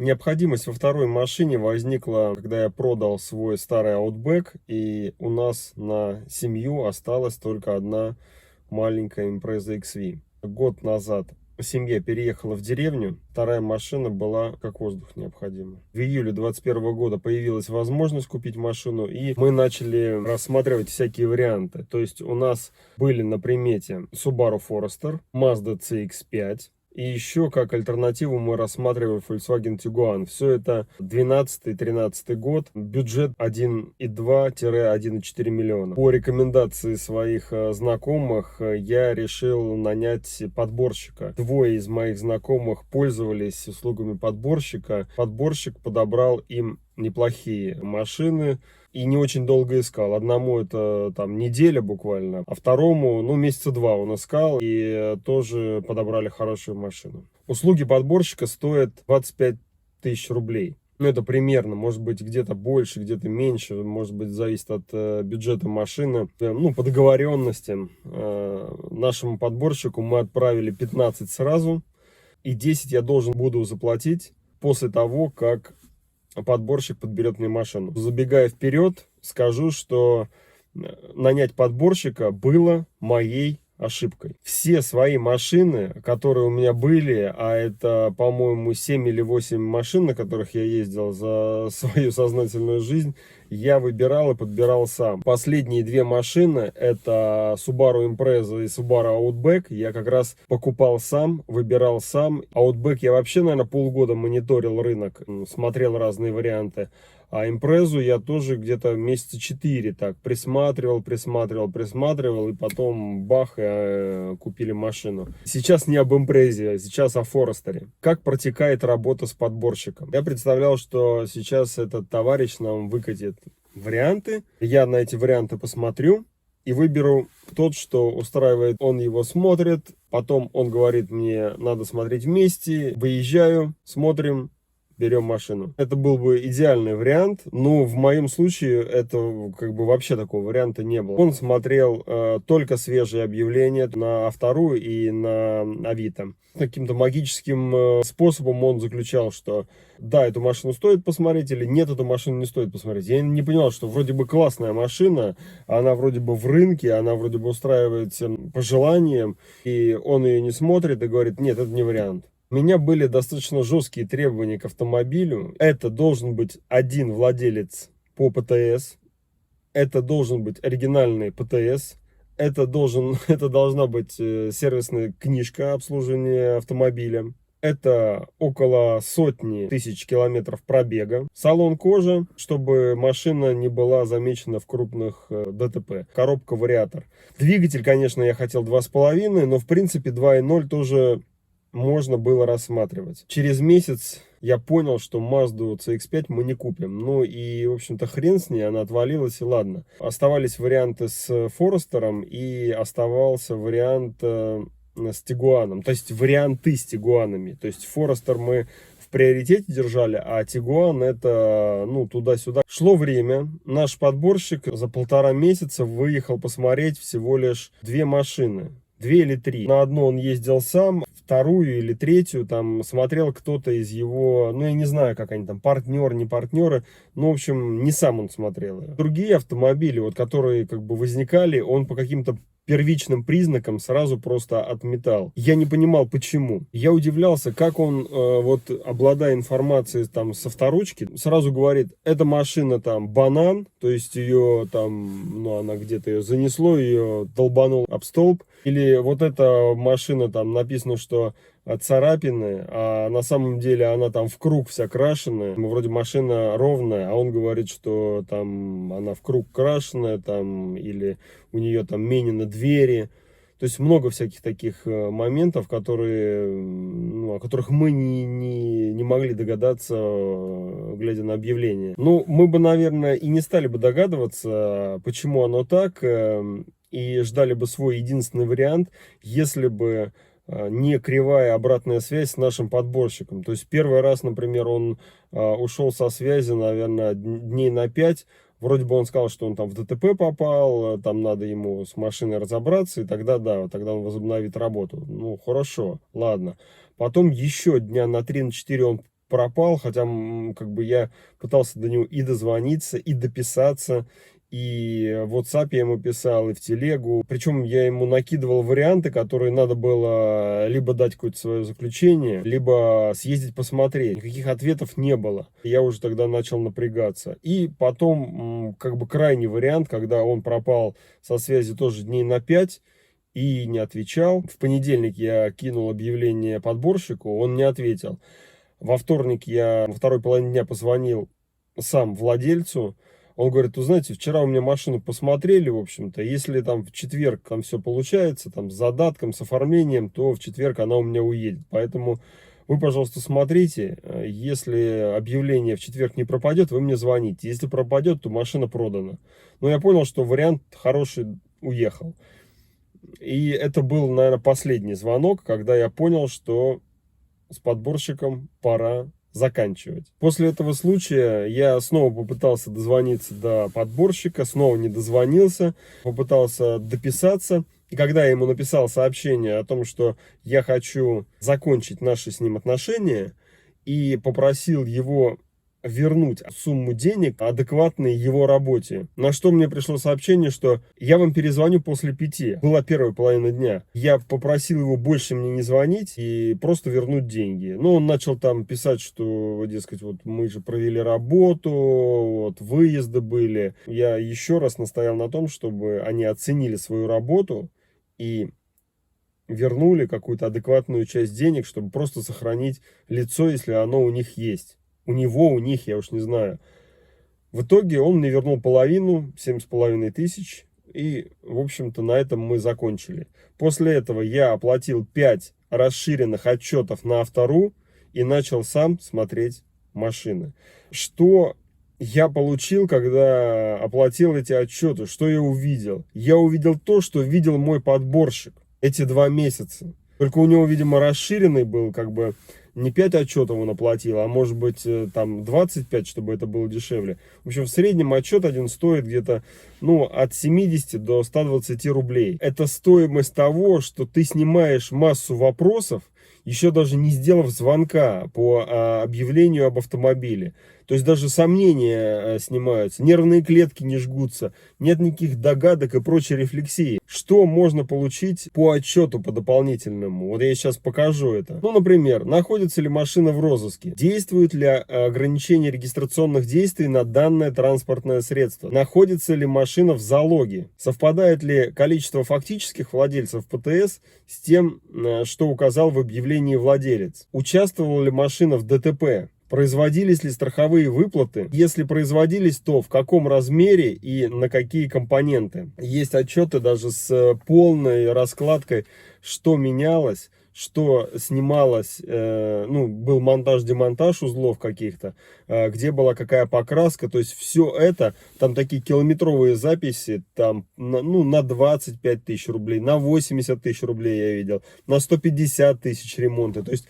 Необходимость во второй машине возникла, когда я продал свой старый Outback, и у нас на семью осталась только одна маленькая Impreza XV. Год назад семья переехала в деревню, вторая машина была как воздух необходима. В июле 2021 года появилась возможность купить машину, и мы начали рассматривать всякие варианты. То есть у нас были на примете Subaru Forester, Mazda CX-5, и еще как альтернативу мы рассматривали Volkswagen Tiguan. Все это 12-13 год, бюджет 1,2-1,4 миллиона. По рекомендации своих знакомых я решил нанять подборщика. Двое из моих знакомых пользовались услугами подборщика. Подборщик подобрал им неплохие машины и не очень долго искал. Одному это там неделя буквально, а второму, ну, месяца два он искал, и тоже подобрали хорошую машину. Услуги подборщика стоят 25 тысяч рублей. Ну, это примерно, может быть, где-то больше, где-то меньше, может быть, зависит от бюджета машины. Ну, по договоренностям нашему подборщику мы отправили 15 сразу, и 10 я должен буду заплатить после того, как подборщик подберет мне машину. Забегая вперед, скажу, что нанять подборщика было моей ошибкой. Все свои машины, которые у меня были, а это, по-моему, 7 или 8 машин, на которых я ездил за свою сознательную жизнь, я выбирал и подбирал сам. Последние две машины, это Subaru Impreza и Subaru Outback, я как раз покупал сам, выбирал сам. Outback я вообще, наверное, полгода мониторил рынок, смотрел разные варианты. А Импрезу я тоже где-то месяца 4 так присматривал, и потом бах, и купили машину. Сейчас не об Импрезе, сейчас о Форестере. Как протекает работа с подборщиком? Я представлял, что сейчас этот товарищ нам выкатит варианты. Я на эти варианты посмотрю и выберу тот, что устраивает. Он его смотрит, потом он говорит мне, надо смотреть вместе. Выезжаю, смотрим, берем машину. Это был бы идеальный вариант, но в моем случае это как бы вообще такого варианта не было. Он смотрел только свежие объявления на Автору и на Авито. Каким-то магическим способом он заключал, что да, эту машину стоит посмотреть, или нет, эту машину не стоит посмотреть. Я не понимал, что вроде бы классная машина, она вроде бы в рынке, она вроде бы устраивает всем по желаниям, и он ее не смотрит и говорит, нет, это не вариант. У меня были достаточно жесткие требования к автомобилю. Это должен быть один владелец по ПТС. Это должен быть оригинальный ПТС. Это должна быть сервисная книжка обслуживания автомобиля. Это около 100 тысяч километров пробега. Салон кожа, чтобы машина не была замечена в крупных ДТП. Коробка вариатор. Двигатель, конечно, я хотел 2,5, но в принципе 2,0 тоже можно было рассматривать. Через месяц я понял, что Mazda CX-5 мы не купим. Ну и, в общем-то, хрен с ней, она отвалилась, и ладно. Оставались варианты с Форестером, и оставался вариант с Тигуаном. То есть варианты с Тигуанами. То есть Форестер мы в приоритете держали, а Тигуан это, ну, туда-сюда. Шло время. Наш подборщик за 1,5 месяца выехал посмотреть всего лишь 2 машины. 2 или 3. На одну он ездил сам, вторую или третью там смотрел кто-то из его, ну, я не знаю, как они там, партнер, не партнеры, ну, в общем, не сам он смотрел. Другие автомобили, вот, которые как бы возникали, он по каким-то первичным признакам сразу просто отметал. Я не понимал, почему. Я удивлялся, как он, вот, обладая информацией там со вторучки, сразу говорит, эта машина там банан, то есть ее там, ну, она где-то ее занесло, ее долбанул об столб. Или вот эта машина, там написано, что царапины, а на самом деле она там в круг вся крашеная. Вроде машина ровная, а он говорит, что там она в круг крашеная, там, или у нее там менены двери. То есть много всяких таких моментов, которые, ну, о которых мы не могли догадаться, глядя на объявление. Ну, мы бы, наверное, и не стали бы догадываться, почему оно так, и ждали бы свой единственный вариант, если бы не кривая обратная связь с нашим подборщиком. То есть первый раз, например, он ушел со связи, наверное, дней на 5. Вроде бы он сказал, что он там в ДТП попал, там надо ему с машиной разобраться, и тогда, да, тогда он возобновит работу. Ну, хорошо, ладно. Потом еще дня на 3-4 он пропал, хотя как бы я пытался до него и дозвониться, и дописаться, и в WhatsApp я ему писал, и в телегу. Причем я ему накидывал варианты, которые надо было либо дать какое-то свое заключение, либо съездить посмотреть. Никаких ответов не было. Я уже тогда начал напрягаться. И потом, как бы крайний вариант, когда он пропал со связи тоже дней на 5 и не отвечал. В понедельник я кинул объявление подборщику, он не ответил. Во вторник я во второй половине дня позвонил сам владельцу. Он говорит: вы знаете, вчера у меня машину посмотрели, в общем-то, если там в четверг там все получается, там с задатком, с оформлением, то в четверг она у меня уедет. Поэтому вы, пожалуйста, смотрите, если объявление в четверг не пропадет, вы мне звоните. Если пропадет, то машина продана. Но я понял, что вариант хороший, уехал. И это был, наверное, последний звонок, когда я понял, что с подборщиком пора заканчивать. После этого случая я снова попытался дозвониться до подборщика, снова не дозвонился, попытался дописаться. И когда я ему написал сообщение о том, что я хочу закончить наши с ним отношения, и попросил его вернуть сумму денег, адекватной его работе. На что мне пришло сообщение, что я вам перезвоню после 5. Была первая половина дня. Я попросил его больше мне не звонить и просто вернуть деньги. Но он начал там писать, что, дескать, вот мы же провели работу, вот выезды были. Я еще раз настоял на том, чтобы они оценили свою работу и вернули какую-то адекватную часть денег, чтобы просто сохранить лицо, если оно у них есть. У него, у них, я уж не знаю. В итоге он мне вернул половину, 7,5 тысяч. И, в общем-то, на этом мы закончили. После этого я оплатил 5 расширенных отчетов на Авто.ру и начал сам смотреть машины. Что я получил, когда оплатил эти отчеты? Что я увидел? Я увидел то, что видел мой подборщик эти 2 месяца. Только у него, видимо, расширенный был, как бы, не 5 отчетов он оплатил, а может быть там 25, чтобы это было дешевле. В общем, в среднем отчет один стоит где-то, ну, от 70 до 120 рублей. Это стоимость того, что ты снимаешь массу вопросов, еще даже не сделав звонка по объявлению об автомобиле. То есть даже сомнения снимаются, нервные клетки не жгутся, нет никаких догадок и прочей рефлексии. Что можно получить по отчету по дополнительному? Вот я сейчас покажу это. Ну, например, находится ли машина в розыске? Действует ли ограничение регистрационных действий на данное транспортное средство? Находится ли машина в залоге? Совпадает ли количество фактических владельцев ПТС с тем, что указал в объявлении владелец? Участвовала ли машина в ДТП? Производились ли страховые выплаты? Если производились, то в каком размере и на какие компоненты? Есть отчеты даже с полной раскладкой, что менялось, что снималось, ну, был монтаж-демонтаж узлов каких-то, где была какая покраска, то есть все это, там такие километровые записи, там, ну, на 25 тысяч рублей, на 80 тысяч рублей я видел, на 150 тысяч ремонта, то есть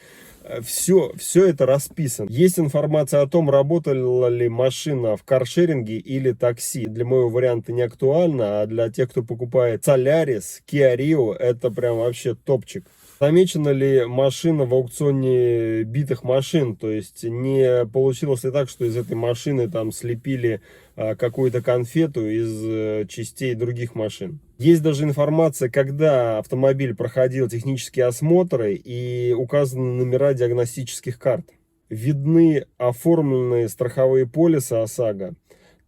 все это расписано. Есть информация о том, работала ли машина в каршеринге или такси. Для моего варианта не актуально, а для тех, кто покупает Solaris, Kia Rio, это прям вообще топчик. Замечена ли машина в аукционе битых машин, то есть не получилось ли так, что из этой машины там слепили какую-то конфету из частей других машин. Есть даже информация, когда автомобиль проходил технические осмотры и указаны номера диагностических карт. Видны оформленные страховые полисы ОСАГО.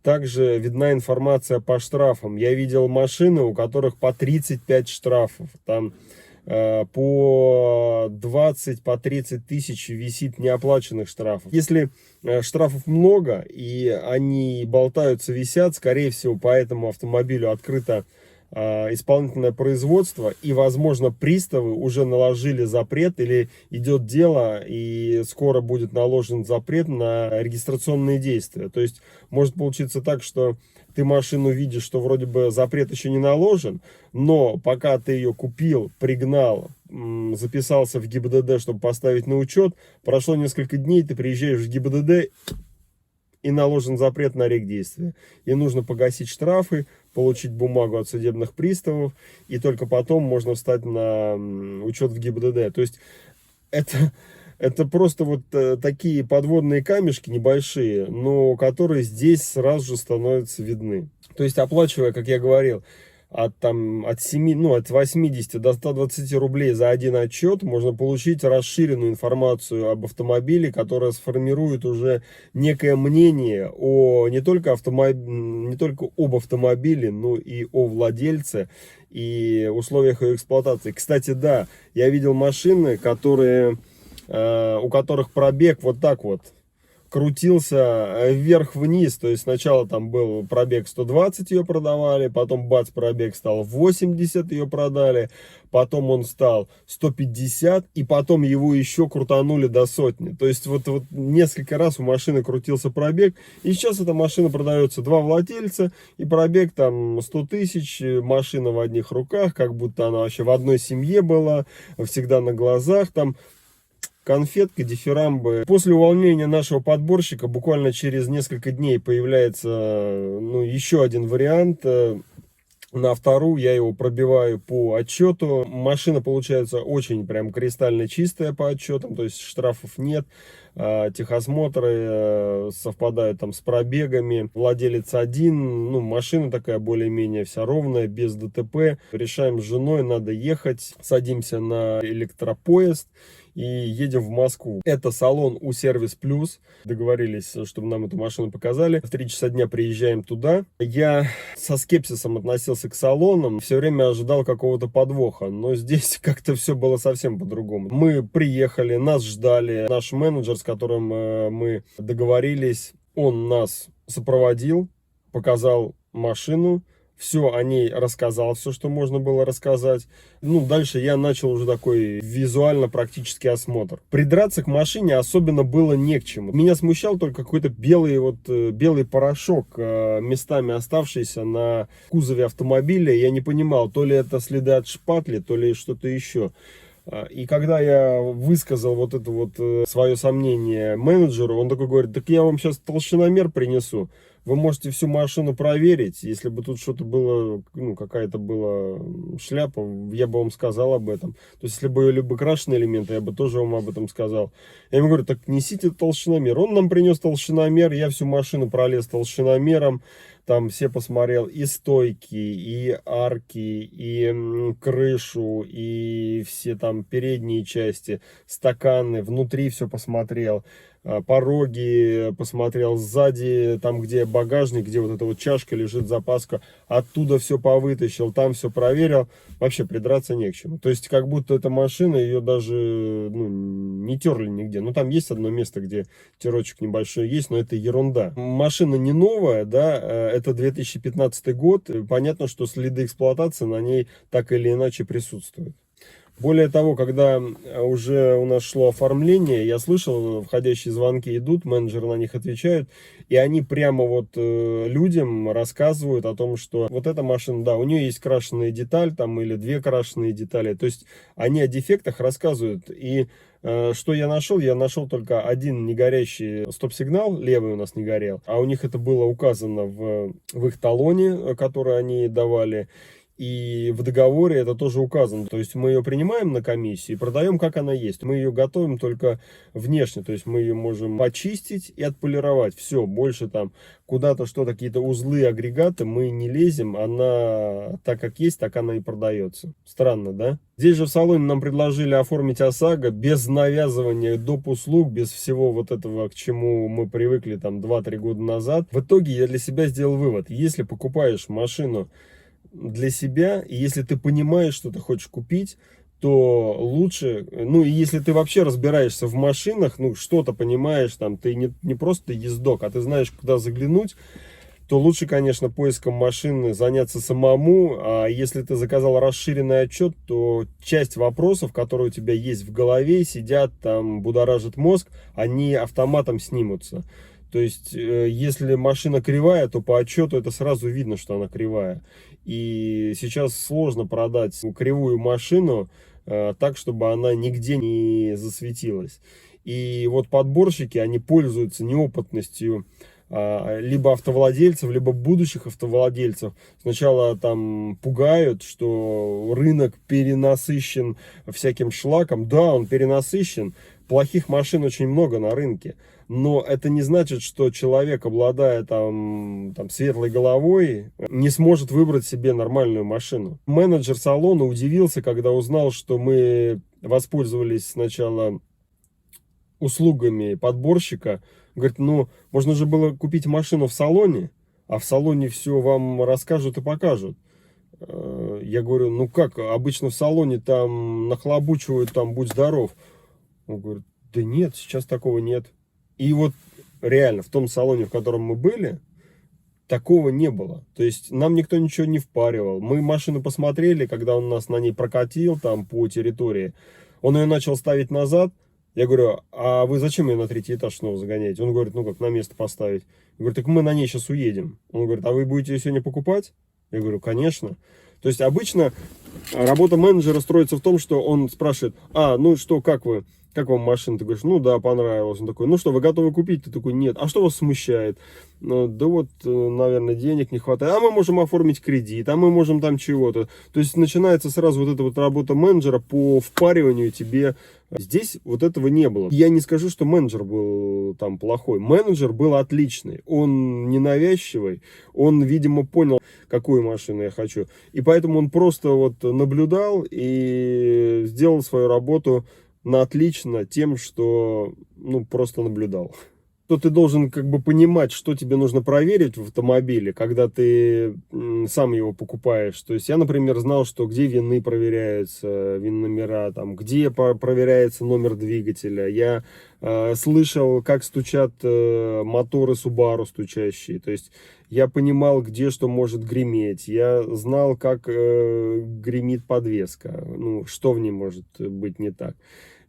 Также видна информация по штрафам. Я видел машины, у которых по 35 штрафов. Там по 20, по 30 тысяч висит неоплаченных штрафов. Если штрафов много и они болтаются, висят, скорее всего, по этому автомобилю открыто исполнительное производство, и, возможно, приставы уже наложили запрет или идет дело, и скоро будет наложен запрет на регистрационные действия. То есть может получиться так, что ты машину видишь, что вроде бы запрет еще не наложен, но пока ты ее купил, пригнал, записался в ГИБДД, чтобы поставить на учет, прошло несколько дней, ты приезжаешь в ГИБДД, и наложен запрет на регдействие. И нужно погасить штрафы, получить бумагу от судебных приставов, и только потом можно встать на учет в ГИБДД. То есть это Это просто вот такие подводные камешки небольшие, но которые здесь сразу же становятся видны. То есть, оплачивая, как я говорил, от 7, ну, от 80 до 120 рублей за один отчет, можно получить расширенную информацию об автомобиле, которая сформирует уже некое мнение не только об автомобиле, но и о владельце и условиях ее эксплуатации. Кстати, да, я видел машины, у которых пробег вот так вот крутился вверх-вниз. То есть сначала там был пробег 120, ее продавали, потом бац, пробег стал 80, ее продали, потом он стал 150, и потом его еще крутанули до сотни. То есть вот несколько раз у машины крутился пробег, и сейчас эта машина продается, два владельца, и пробег там 100 тысяч, машина в одних руках, как будто она вообще в одной семье была, всегда на глазах там. Конфетка, дифирамбы. После увольнения нашего подборщика буквально через несколько дней появляется еще один вариант. На вторую я его пробиваю по отчету. Машина получается очень прям кристально чистая по отчетам, то есть штрафов нет. Техосмотры совпадают там с пробегами. Владелец один, машина такая более-менее вся ровная, без ДТП. Решаем с женой, надо ехать. Садимся на электропоезд и едем в Москву. Это салон у Сервис Плюс. Договорились, чтобы нам эту машину показали. В 3 часа дня приезжаем туда. Я со скепсисом относился к салонам. Все время ожидал какого-то подвоха. Но здесь как-то все было совсем по-другому. Мы приехали, нас ждали. Наш менеджер, с которым мы договорились, он нас сопроводил, показал машину. Все о ней рассказал, все, что можно было рассказать. Дальше я начал уже такой визуально-практический осмотр. Придраться к машине особенно было не к чему. Меня смущал только какой-то белый порошок, местами оставшийся на кузове автомобиля. Я не понимал, то ли это следы от шпатли, то ли что-то еще. И когда я высказал вот это свое сомнение менеджеру, он такой говорит: так я вам сейчас толщиномер принесу. Вы можете всю машину проверить. Если бы тут что-то было, какая-то была шляпа, я бы вам сказал об этом. То есть, если были бы крашеные элементы, я бы тоже вам об этом сказал. Я ему говорю: так несите толщиномер. Он нам принес толщиномер, я всю машину пролез толщиномером. Там все посмотрел и стойки, и арки, и крышу, и все там передние части, стаканы, внутри все посмотрел. Пороги посмотрел, сзади, там где багажник, где вот эта вот чашка лежит, запаска, оттуда все повытащил, там все проверил. Вообще придраться не к чему. То есть как будто эта машина, ее даже не терли нигде. Там есть одно место, где терочек небольшой есть, но это ерунда. Машина не новая, да, это 2015 год. Понятно, что следы эксплуатации на ней так или иначе присутствуют. Более того, когда уже у нас шло оформление, я слышал, входящие звонки идут, менеджеры на них отвечают, и они прямо людям рассказывают о том, что вот эта машина, да, у нее есть крашеная деталь там или две крашеные детали, то есть они о дефектах рассказывают. И что я нашел? Я нашел только один негорящий стоп-сигнал, левый у нас не горел, а у них это было указано в их талоне, который они давали. И в договоре это тоже указано. То есть мы ее принимаем на комиссию и продаем, как она есть. Мы ее готовим только внешне. То есть мы ее можем почистить и отполировать. Все, больше там куда-то что-то, какие-то узлы, агрегаты мы не лезем. Она так как есть, так она и продается. Странно, да? Здесь же в салоне нам предложили оформить ОСАГО без навязывания доп. Услуг, без всего вот этого, к чему мы привыкли там 2-3 года назад. В итоге я для себя сделал вывод. Если покупаешь машину для себя, и если ты понимаешь, что ты хочешь купить, то лучше, и если ты вообще разбираешься в машинах, что-то понимаешь, там, ты не просто ездок, а ты знаешь, куда заглянуть, то лучше, конечно, поиском машины заняться самому. А если ты заказал расширенный отчет, то часть вопросов, которые у тебя есть в голове, сидят там, будоражит мозг, они автоматом снимутся. То есть, если машина кривая, то по отчету это сразу видно, что она кривая. И сейчас сложно продать кривую машину так, чтобы она нигде не засветилась. И вот подборщики, они пользуются неопытностью либо автовладельцев, либо будущих автовладельцев. Сначала там пугают, что рынок перенасыщен всяким шлаком. Да, он перенасыщен. Плохих машин очень много на рынке. Но это не значит, что человек, обладая там светлой головой, не сможет выбрать себе нормальную машину. Менеджер салона удивился, когда узнал, что мы воспользовались сначала услугами подборщика. Говорит, ну, можно же было купить машину в салоне, а в салоне все вам расскажут и покажут. Я говорю, ну как, обычно в салоне там нахлобучивают, там, будь здоров. Он говорит, да нет, сейчас такого нет. И вот реально в том салоне, в котором мы были, такого не было. То есть нам никто ничего не впаривал. Мы машину посмотрели, когда он нас на ней прокатил там по территории. Он ее начал ставить назад. Я говорю, а вы зачем ее на третий этаж снова загоняете? Он говорит, ну как, на место поставить. Я говорю, так мы на ней сейчас уедем. Он говорит, а вы будете ее сегодня покупать? Я говорю, конечно. То есть обычно работа менеджера строится в том, что он спрашивает, ну что, как вы? Как вам машина? Ты говоришь, ну да, понравилось. Он такой, ну что, вы готовы купить? Ты такой, нет. А что вас смущает? Ну, да вот, наверное, денег не хватает. А мы можем оформить кредит, а мы можем там чего-то. То есть начинается сразу вот эта вот работа менеджера по впариванию тебе. Здесь вот этого не было. Я не скажу, что менеджер был там плохой. Менеджер был отличный. Он ненавязчивый. Он, видимо, понял, какую машину я хочу. И поэтому он просто вот наблюдал и сделал свою работу на отлично тем, что, ну, просто наблюдал. То ты должен как бы понимать, что тебе нужно проверить в автомобиле, когда ты сам его покупаешь. То есть я, например, знал, что где вины проверяются, ВИН-номера, там, где проверяется номер двигателя. Я слышал, как стучат моторы Subaru стучащие. То есть я понимал, где что может греметь. Я знал, как гремит подвеска, ну, что в ней может быть не так.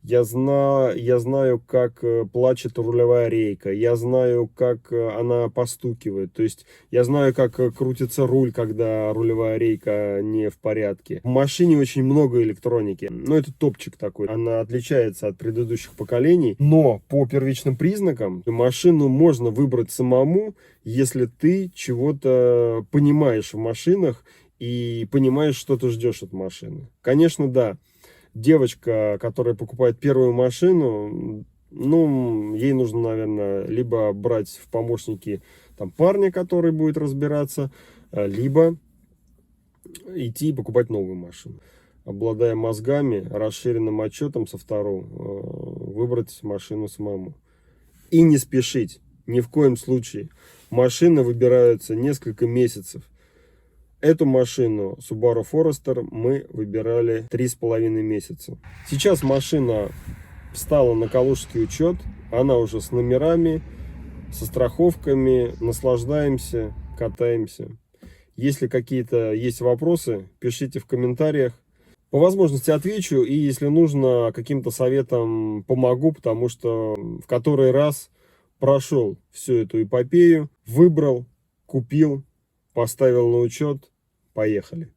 Я знаю, как плачет рулевая рейка, я знаю, как она постукивает, то есть я знаю, как крутится руль, когда рулевая рейка не в порядке. В машине очень много электроники, но это топчик такой, она отличается от предыдущих поколений, но по первичным признакам машину можно выбрать самому, если ты чего-то понимаешь в машинах и понимаешь, что ты ждешь от машины. Конечно, да. Девочка, которая покупает первую машину, ну, ей нужно, наверное, либо брать в помощники там парня, который будет разбираться, либо идти и покупать новую машину. Обладая мозгами, расширенным отчетом со второго, выбрать машину самому. И не спешить, ни в коем случае. Машины выбираются несколько месяцев. Эту машину Subaru Forester мы выбирали 3,5 месяца. Сейчас машина встала на калужский учет. Она уже с номерами, со страховками. Наслаждаемся, катаемся. Если какие-то есть вопросы, пишите в комментариях. По возможности отвечу. И если нужно, каким-то советом помогу. Потому что в который раз прошел всю эту эпопею. Выбрал, купил. Поставил на учет, поехали.